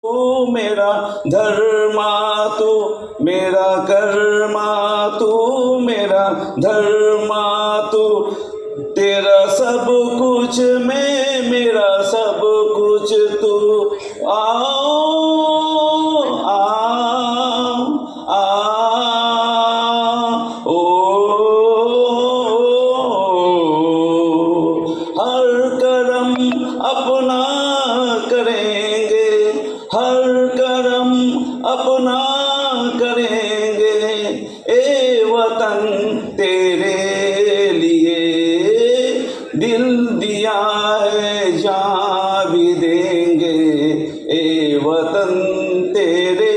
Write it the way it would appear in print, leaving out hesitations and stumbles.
तू मेरा धर्मा, तू मेरा कर्मा, तू मेरा धर्मा, तू तेरा सब कुछ मैं, मेरा सब कुछ तू। आओ आओ आओ हर करम अपना करेंगे, हर करम अपना करेंगे। ए वतन तेरे लिए दिल दिया है, जान भी देंगे। ए वतन तेरे